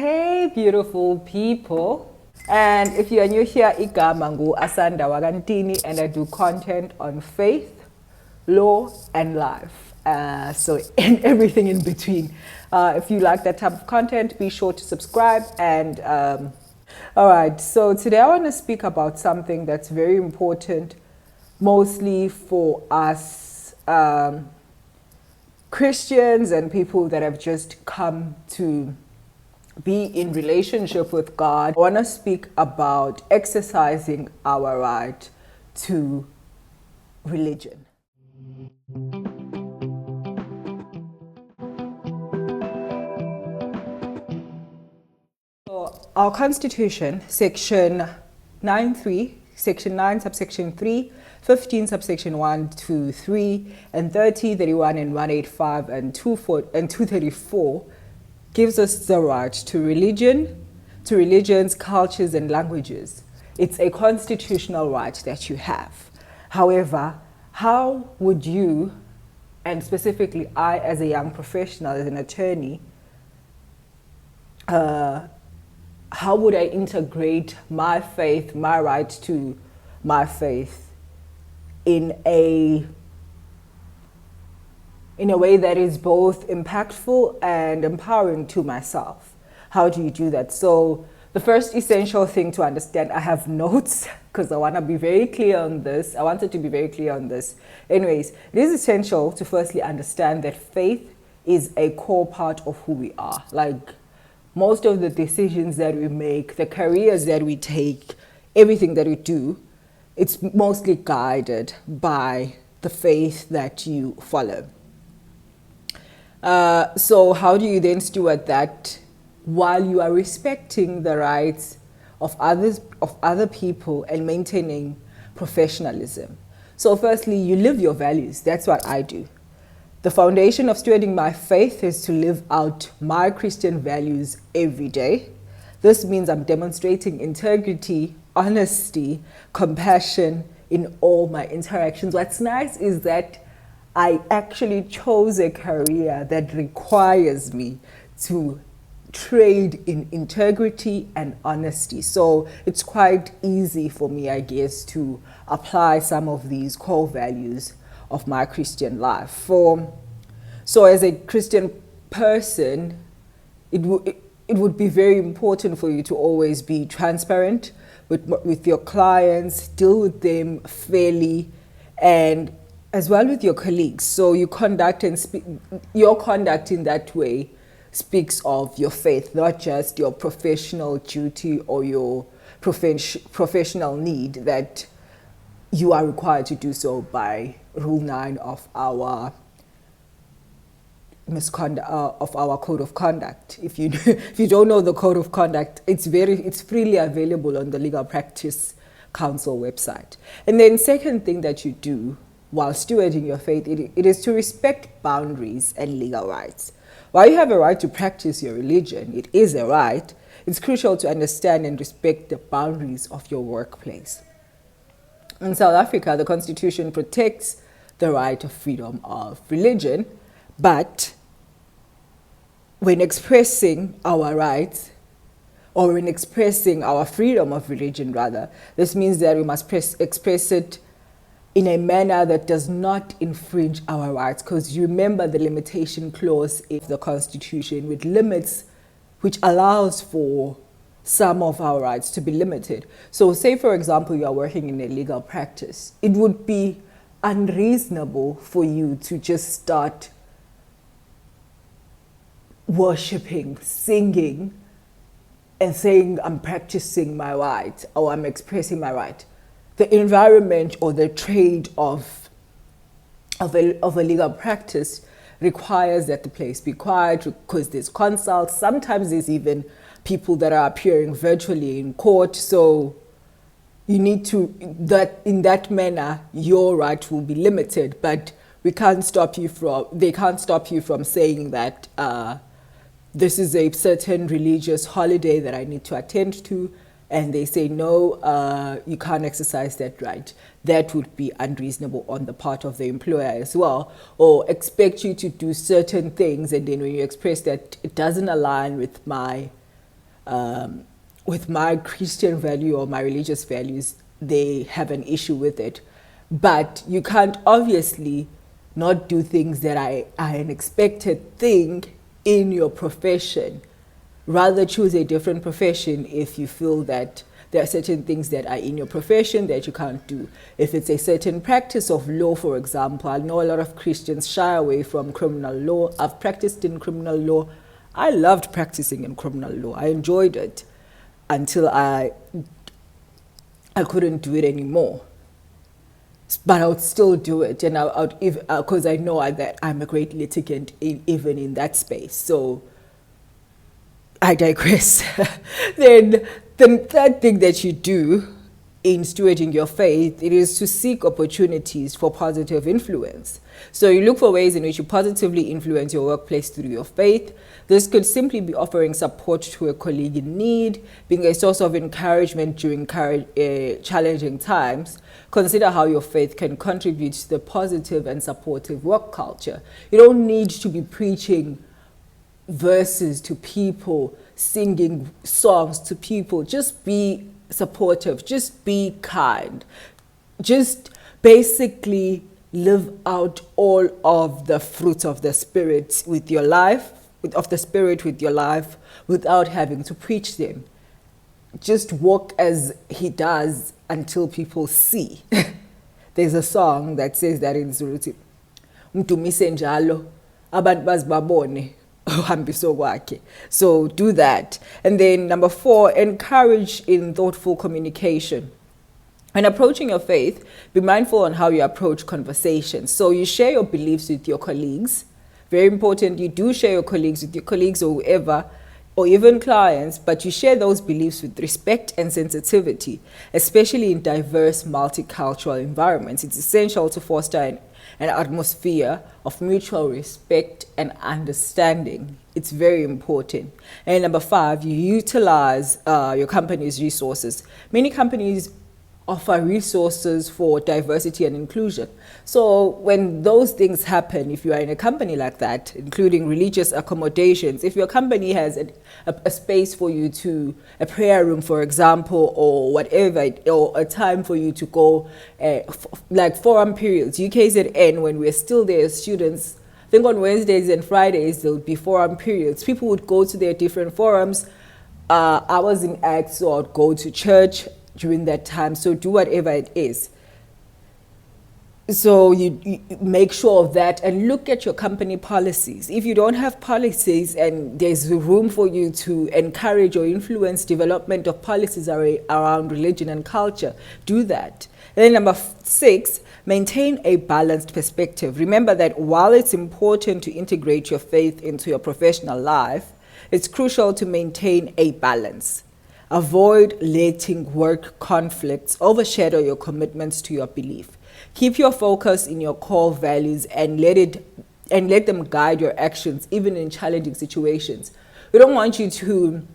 Hey beautiful people, and if you are new here, igama ngu AsandaNtini, and I do content on faith, law and life, and everything in between. If you like that type of content, be sure to subscribe. And all right, so today I want to speak about something that's very important, mostly for us Christians and people that have just come to be in relationship with God. I want to speak about exercising our right to religion. So our Constitution, Section 9.3, Section 9, subsection 3, 15, subsection 1 to 3, and 30, 31, and 185, and 234 gives us the right to religion, to religions, cultures, and languages. It's a constitutional right that you have. However, how would you, and specifically I as a young professional, as an attorney, how would I integrate my faith, my right to my faith in a way that is both impactful and empowering to myself? How do you do that? So the first essential thing to understand, I have notes because I want to be very clear on this. I wanted to be very clear on this. Anyways, it is essential to firstly understand that faith is a core part of who we are. Like most of the decisions that we make, the careers that we take, everything that we do, it's mostly guided by the faith that you follow. So how do you then steward that while you are respecting the rights of other people and maintaining professionalism? So firstly, you live your values. That's what I do. The foundation of stewarding my faith is to live out my Christian values every day. This means I'm demonstrating integrity, honesty, compassion in all my interactions. What's nice is that I actually chose a career that requires me to trade in integrity and honesty. So it's quite easy for me, I guess, to apply some of these core values of my Christian life. So as a Christian person, it would be very important for you to always be transparent with your clients, deal with them fairly, and as well with your colleagues. So your conduct in that way speaks of your faith, not just your professional duty or your professional need that you are required to do so by Rule 9 of our code of conduct. If you don't know the code of conduct, it's freely available on the Legal Practice Council website. And then second thing that you do while stewarding your faith, it is to respect boundaries and legal rights. While you have a right to practice your religion, it is a right, it's crucial to understand and respect the boundaries of your workplace. In South Africa, the Constitution protects the right of freedom of religion, but when expressing our rights, or when expressing our freedom of religion rather, this means that we must express it in a manner that does not infringe our rights, because you remember the limitation clause in the Constitution which allows for some of our rights to be limited. So say, for example, you are working in a legal practice. It would be unreasonable for you to just start worshipping, singing, and saying, I'm practicing my right, or I'm expressing my right. The environment or the trade of a legal practice requires that the place be quiet, because there's consults. Sometimes there's even people that are appearing virtually in court. So you need to, in that manner, your right will be limited, but they can't stop you from saying that this is a certain religious holiday that I need to attend to, and they say, no, you can't exercise that right. That would be unreasonable on the part of the employer as well, or expect you to do certain things, and then when you express that it doesn't align with my with my Christian value or my religious values, they have an issue with it. But you can't obviously not do things that are an expected thing in your profession. Rather choose a different profession if you feel that there are certain things that are in your profession that you can't do. If it's a certain practice of law, for example, I know a lot of Christians shy away from criminal law. I've practiced in criminal law. I loved practicing in criminal law. I enjoyed it until I couldn't do it anymore. But I would still do it, and I would, because I know that I'm a great litigant even in that space. So I digress. Then the third thing that you do in stewarding your faith, it is to seek opportunities for positive influence. So you look for ways in which you positively influence your workplace through your faith. This could simply be offering support to a colleague in need, being a source of encouragement during challenging times. Consider how your faith can contribute to the positive and supportive work culture. You don't need to be preaching verses to people, singing songs to people. Just be supportive, just be kind, just basically live out all of the fruits of the Spirit with your life, without having to preach them. Just walk as he does until people see. There's a song that says that in Zulu, "Mdumise njalo, abantu bazibabone." So do that. And then number 4, encourage in thoughtful communication. When approaching your faith, be mindful on how you approach conversations. So you share your beliefs with your colleagues. Very important, you do share your colleagues with your colleagues or whoever, or even clients, but you share those beliefs with respect and sensitivity, especially in diverse multicultural environments. It's essential to foster an atmosphere of mutual respect and understanding. It's very important. And number 5, you utilize your company's resources. Many companies offer resources for diversity and inclusion. So when those things happen, if you are in a company like that, including religious accommodations, if your company has a space for you to, a prayer room, for example, or whatever, or a time for you to go, like forum periods, UKZN, when we're still there as students, I think on Wednesdays and Fridays, there would be forum periods. People would go to their different forums. I was in Acts, so I'd go to church during that time. So do whatever it is. So you make sure of that and look at your company policies. If you don't have policies and there's room for you to encourage or influence development of policies around religion and culture, do that. And then number 6, maintain a balanced perspective. Remember that while it's important to integrate your faith into your professional life, it's crucial to maintain a balance. Avoid letting work conflicts overshadow your commitments to your belief. Keep your focus in your core values and let them guide your actions, even in challenging situations. We don't want you to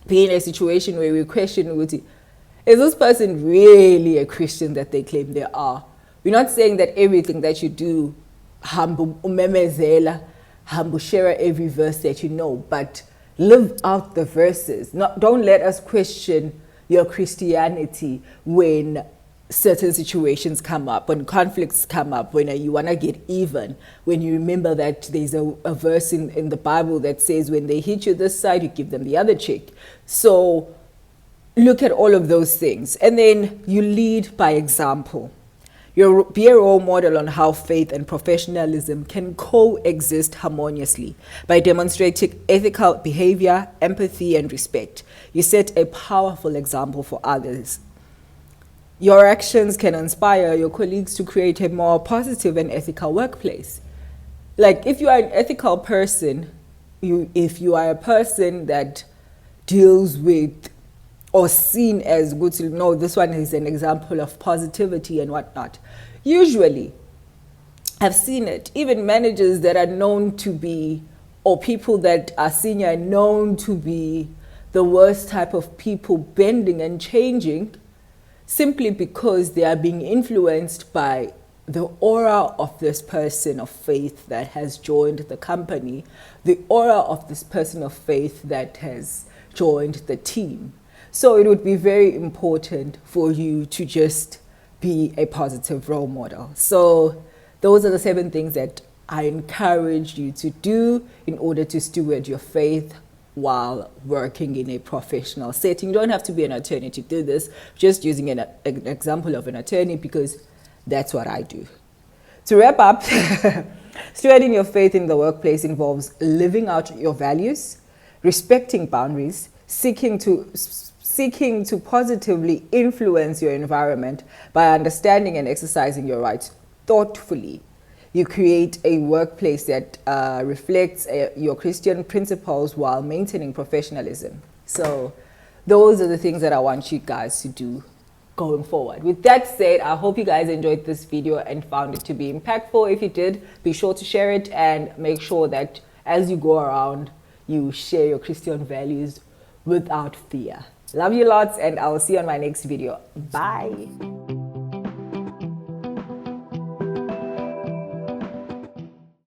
be in a situation where we question, is this person really a Christian that they claim they are? We're not saying that everything that you do, hambu umemezela, hambu share every verse that you know, but live out the verses. Don't let us question your Christianity when certain situations come up, when conflicts come up, when you want to get even, when you remember that there's a verse in the Bible that says when they hit you this side, you give them the other cheek. So look at all of those things. And then you lead by example. Be a role model on how faith and professionalism can coexist harmoniously by demonstrating ethical behavior, empathy, and respect. You set a powerful example for others. Your actions can inspire your colleagues to create a more positive and ethical workplace. Like if you are an ethical person, if you are a person that deals with or seen as good to know this one is an example of positivity and whatnot. Usually, I've seen it, even managers that are known to be, or people that are senior known to be the worst type of people, bending and changing simply because they are being influenced by the aura of this person of faith that has joined the company, the aura of this person of faith that has joined the team. So it would be very important for you to just be a positive role model. So those are the 7 things that I encourage you to do in order to steward your faith while working in a professional setting. You don't have to be an attorney to do this, just using an example of an attorney because that's what I do. To wrap up, stewarding your faith in the workplace involves living out your values, respecting boundaries, seeking to positively influence your environment by understanding and exercising your rights thoughtfully. You create a workplace that reflects your Christian principles while maintaining professionalism. So those are the things that I want you guys to do going forward. With that said, I hope you guys enjoyed this video and found it to be impactful. If you did, be sure to share it and make sure that as you go around, you share your Christian values without fear. Love you lots, and I will see you on my next video. Bye.